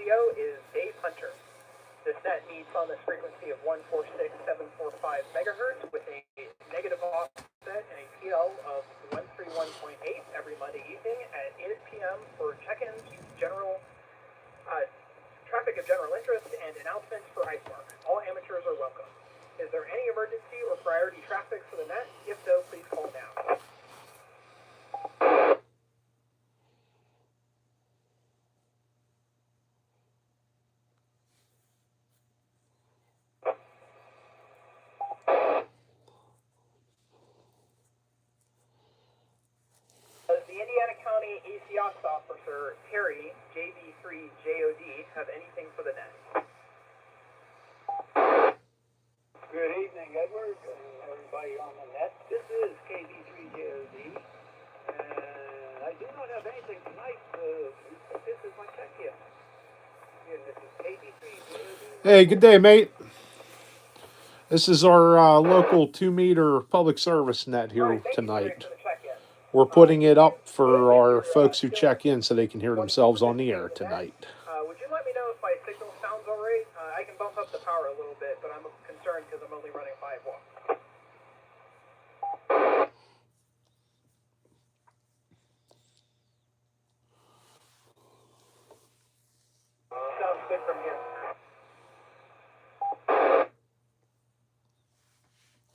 ACO is Dave Hunter. This net meets on this frequency of 146.745 megahertz with a negative offset and a PL of 131.8 every Monday evening at 8 p.m. for check-ins, general traffic of general interest, and announcements for Icemark. All amateurs are welcome. Is there any emergency or priority traffic for the net? If so, please call now. Does the IndianaCounty AC Ops Officer, Terry, JB3JOD, have anything for the net? Good evening, Edward, and everybody on the net. This is KB3JOD, and I do not have anything tonight. This is my check in. And this is KB3JOD. Hey, good day, mate. This is our local 2-meter public service net here tonight. We're putting it up for our folks who check in so they can hear themselves on the air tonight. Would you let me know if my signal sounds all right? I can bump up the power a little bit, but I'm concerned because I'm only running 5 watts. Sounds good from here.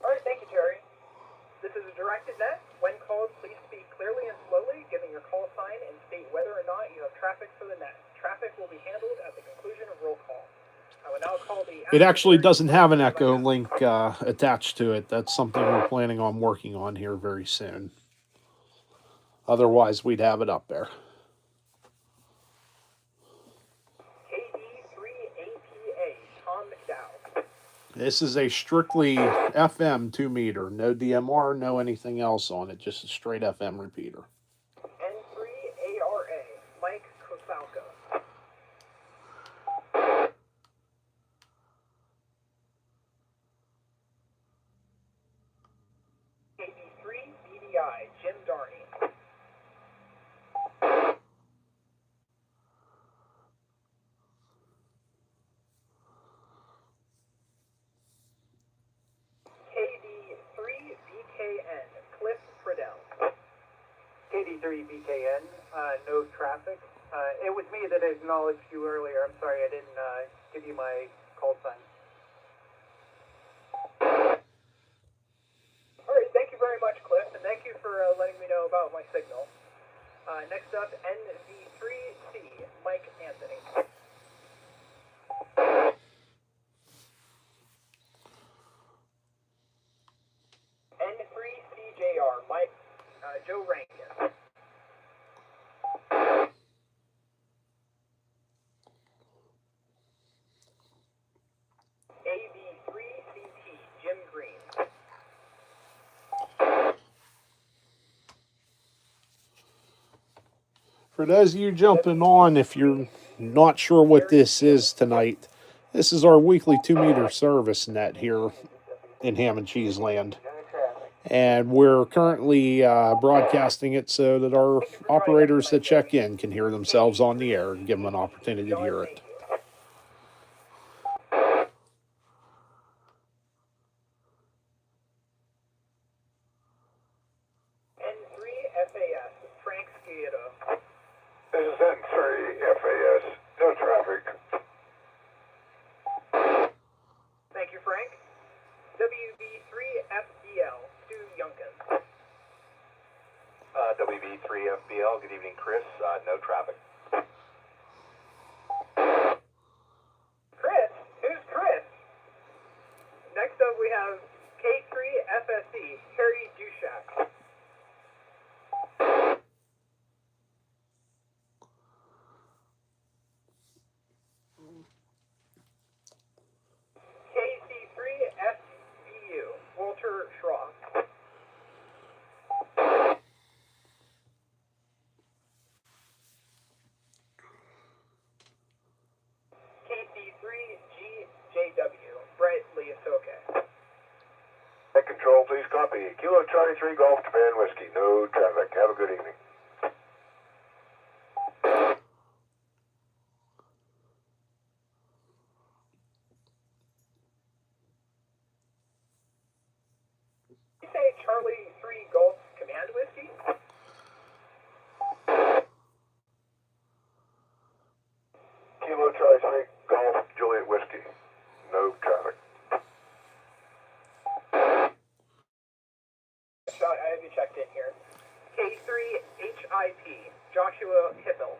All right, thank you, Terry. This is a directed net. When called, please speak clearly and slowly, giving your call sign, and state whether or not you have traffic for the net. Traffic will be handled at the conclusion of roll call. I will now call the... It actually doesn't have an echo link attached to it. That's something we're planning on working on here very soon. Otherwise, we'd have it up there. KD3APA, Tom McDowell. This is a strictly FM 2-meter. No DMR, no anything else on it. Just a straight FM repeater. N3ARA, Mike Kosalka. KD3BDI, Jim Darney. KD3BKN, Cliff Friedel. KD3BKN, no traffic. It was me that acknowledged you earlier. I'm sorry I didn't give you my call sign. All right, thank you very much, Cliff, and thank you for letting me know about my signal. Next up, NV3C, Mike Anthony. N3CJR, Mike Joe Rankin. AV3CT, Jim Green. For those of you jumping on, if you're not sure what this is tonight, this is our weekly 2-meter service net here in Ham and Cheese Land. And we're currently broadcasting it so that our operators that check in can hear themselves on the air and give them an opportunity to hear it. N3FAS, Frank Scioto. This is N3FAS. No traffic. Thank you, Frank. WB3FBL, Stu Yunkin. WB3FBL, good evening, Chris. No traffic. Chris? Who's Chris? Next up, we have K3FSE, Harry Dushak. KC3FBU, Walter Schroff. KC3GJW, Brett Leasoke. At control, please copy. Kilo Charlie 3 Golf Japan Whiskey. No traffic. Have a good evening. Charlie 3 Golf Command Whiskey. Kilo Charlie 3 Golf Juliet Whiskey. No traffic. I have you checked in here. K3 HIP, Joshua Hippel.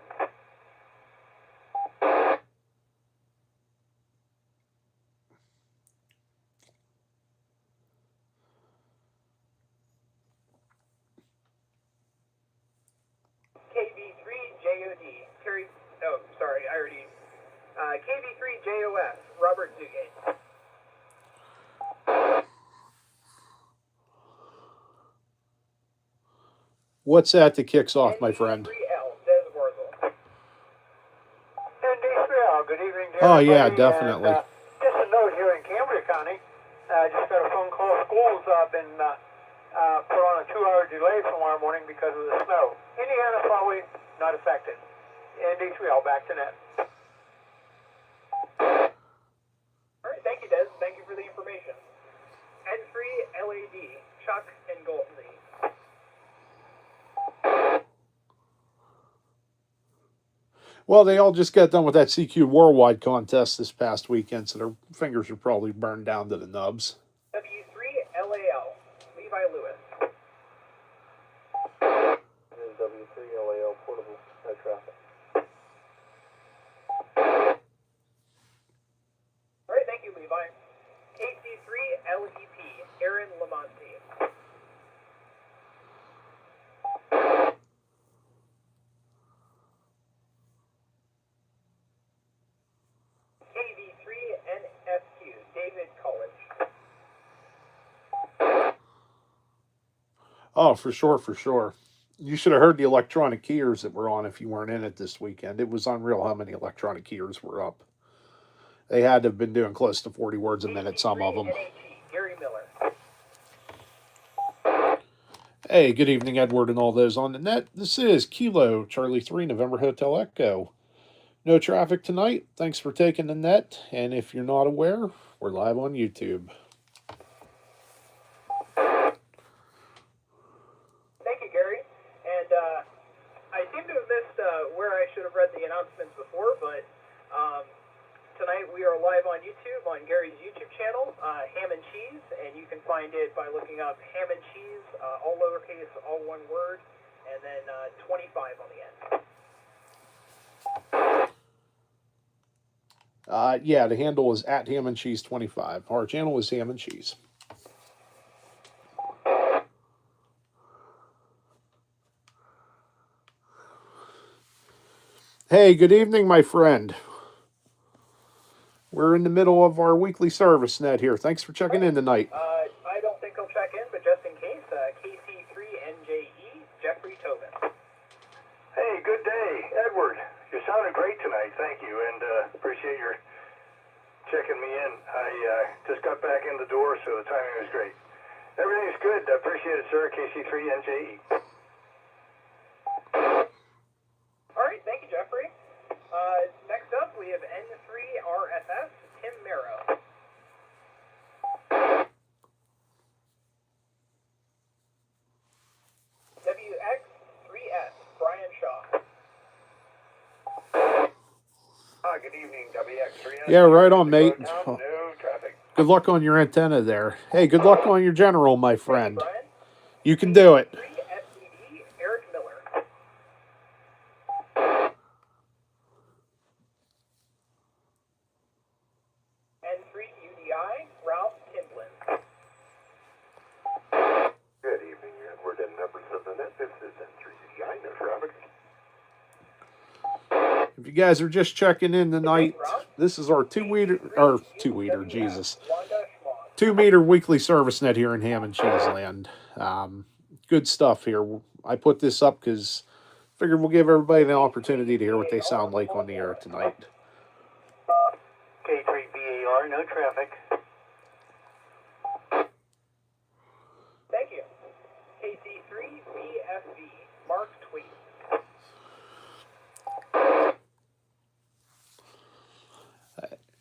KV3JOD, Terry, oh, sorry, I already, KV3JOS, Robert Zugate. What's that that kicks off, my friend? ND3L, Des Warzel. ND3L, good evening to Oh, everybody. yeah, definitely. And, just a note here in Cambria County, just got a phone call. School's been put on a 2-hour delay tomorrow morning because of the snow. Indiana probably not affected. ND3L, back to net. All right, thank you, Des. Thank you for the information. N3LAD, Chuck and Goldsey. Well, they all just got done with that CQ Worldwide contest this past weekend, so their fingers are probably burned down to the nubs. W3LAL, Levi Lewis. This is W3LAL portable, no traffic. All right, thank you, Levi. KC3LEP, Aaron Lamonti. KV3NFQ, David College. Oh, for sure, for sure. You should have heard the electronic keyers that were on if you weren't in it this weekend. It was unreal how many electronic keyers were up. They had to have been doing close to 40 words a minute, some of them. KC3NHE, Gary Miller. Hey, good evening, Edward, and all those on the net. This is Kilo Charlie 3 November Hotel Echo. No traffic tonight. Thanks for taking the net. And if you're not aware, we're live on YouTube. Thank you, Gary. And I seem to have missed where I should have read the announcements before, but tonight we are live on YouTube, on Gary's YouTube channel, Ham and Cheese, and you can find it by looking up Ham and Cheese, all lowercase, all one word, and then 25 on the end. Yeah, the handle is at Ham and Cheese 25. Our channel is Ham and Cheese. Hey, good evening, my friend. We're in the middle of our weekly service net here. Thanks for checking in tonight. I don't think I'll check in, but just in case, KC3NJE, Jeffrey Tobin. Hey, good day, Edward. You sounded great tonight, thank you, and appreciate your checking me in. I just got back in the door, so the timing was great. Everything's good. I appreciate it, sir. KC3NJE. All right, thank you, Jeffrey. Next up, we have N3RFS, Tim Merrow. WX3S, Brian Shaw. Good evening, WX3. Yeah, right on, mate. No traffic. Good luck on your antenna there. Hey, good luck on your general, my friend. Brian. You can do it. 3FCD, Eric Miller. N3UDI, Ralph Timblin. Good evening, Edward and members of the net. This is N3CI, no traffic. If you guys are just checking in tonight, this is our 2-meter, Jesus. 2-meter weekly service net here in Ham and Cheese Land. Good stuff here. I put this up because I figured we'll give everybody an opportunity to hear what they sound like on the air tonight. K3BAR, no traffic. Thank you. KC3BFV, Mark Tweet.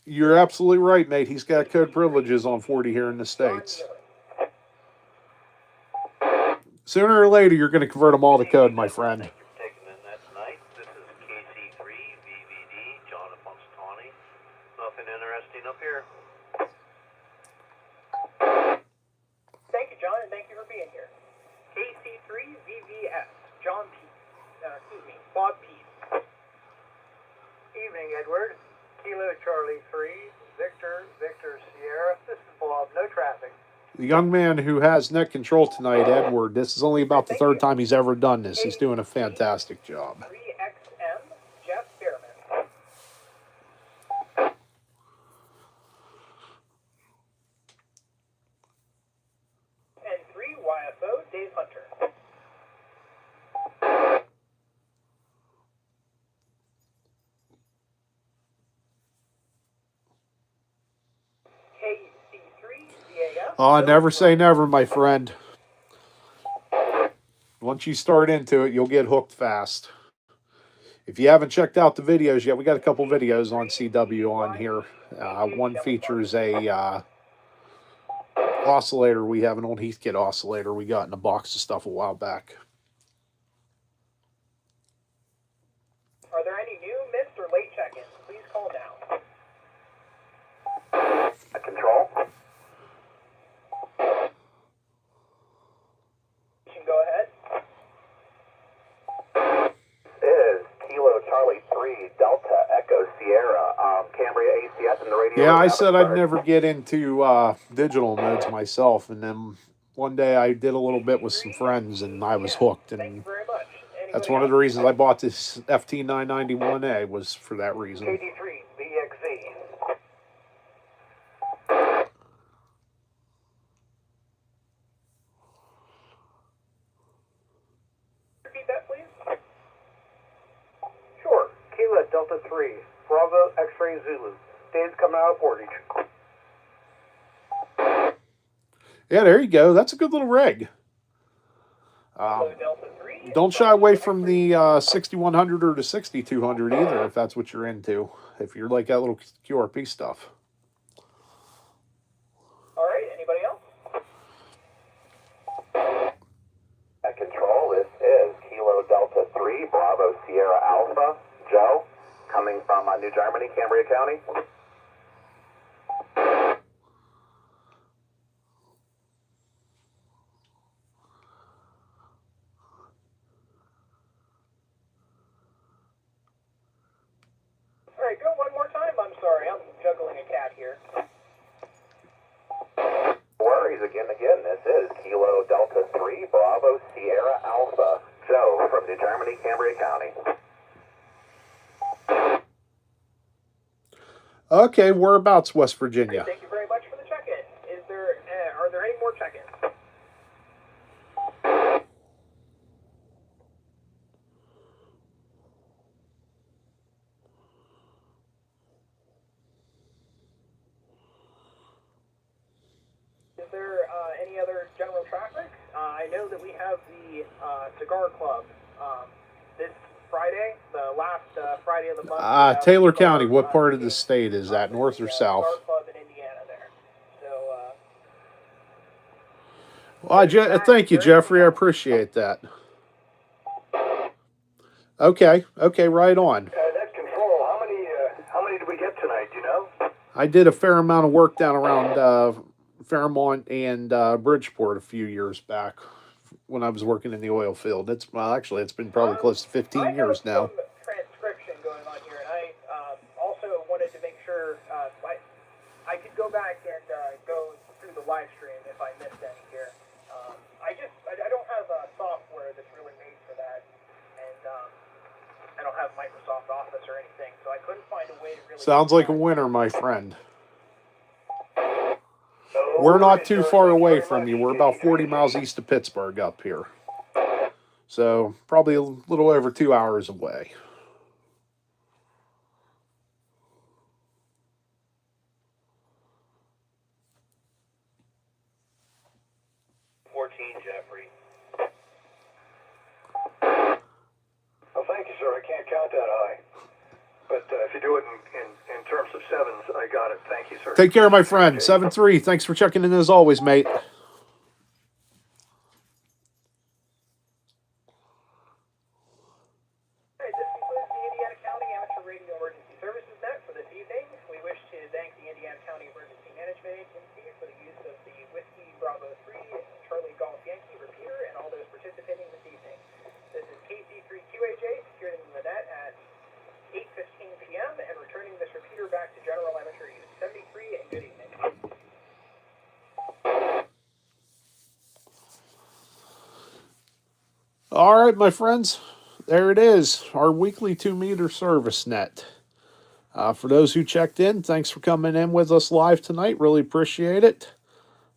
You're absolutely right, mate. He's got code privileges on 40 here in the States. Sooner or later, you're going to convert them all to code, my friend. Thank you for taking in that tonight. This is KC3 VVD, John of Punxsutawney. Nothing interesting up here. Thank you, John, and thank you for being here. KC3 VVS, Bob Pease. Evening, Edward. Kilo Charlie 3, Victor Sierra. This is Bob. No traffic. The young man who has net control tonight, Edward, this is only about the third time he's ever done this. He's doing a fantastic job. 3XM, Jeff Behrman. And 3YFO, Dave Hunter. Oh, never say never, my friend. Once you start into it, you'll get hooked fast. If you haven't checked out the videos yet, we got a couple videos on CW on here. One features a oscillator. We have an old Heathkit oscillator we got in a box of stuff a while back. Are there any new, missed, or late check-ins? Please call now. Control. You can go ahead. Is Kilo Charlie 3 Delta Echo Sierra Cambria ACS in the radio. Yeah, I said I'd never get into digital modes myself, and then one day I did a little bit with some friends, and I was hooked. Thank you And very much. that's one of the reasons I bought this FT991A was for that reason. KD3 BXZ. Repeat that, please. Sure. Kilo Delta 3, Bravo X-Ray Zulu. Dave's coming out of Portage. Yeah, there you go. That's a good little rig. Delta 3. Don't shy away from the 6100 or the 6200 either, if that's what you're into. If you're like that little QRP stuff. All right, anybody else? At control, this is Kilo Delta 3 Bravo Sierra Alpha. Joe, coming from New Germany, Cambria County. All right, go one more time. I'm sorry, I'm juggling a cat here. Worries again. This is Kilo Delta 3 Bravo Sierra Alpha. Joe from New Germany, Cambria County. Okay, whereabouts, West Virginia? Thank you very much for the check-in. Are there any more check-ins? Is there any other general traffic? I know that we have the Cigar Club this Friday, the last Friday of the month. Taylor County, what part of the state is that, north or south? Cigar Club in Indiana there. So, Well, thank you, Jeffrey. I appreciate that. Okay, right on. That's control. How many did we get tonight? Do you know? I did a fair amount of work down around Fairmont and Bridgeport a few years back when I was working in the oil field. It's been probably close to 15 years now. Some transcription going on here, and I also wanted to make sure I could go back and go through the live stream if I missed any here. I don't have software that's really made for that, and I don't have Microsoft Office or anything, so I couldn't find a way to really. Sounds like a winner, my friend. We're not too far away from you. We're about 40 miles east of Pittsburgh up here. So probably a little over 2 hours away. Jeffrey. Well, thank you, sir. I can't count that high. But if you do it in terms of sevens, I got it. Thank you, sir. Take care, my friend. 7-3. Thanks for checking in as always, mate. All right, my friends, there it is, our weekly 2-meter service net. For those who checked in, thanks for coming in with us live tonight. Really appreciate it.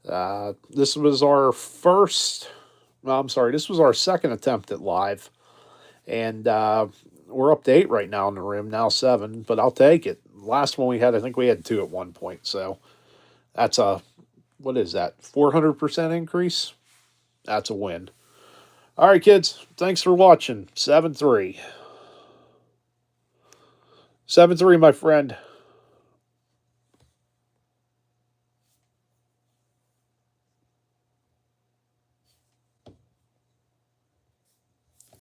This was our this was our second attempt at live. And we're up to 8 right now in the room, now 7, but I'll take it. Last one we had, I think we had 2 at one point. So that's what is that, 400% increase? That's a win. All right, kids, thanks for watching. 7-3. 7-3, my friend.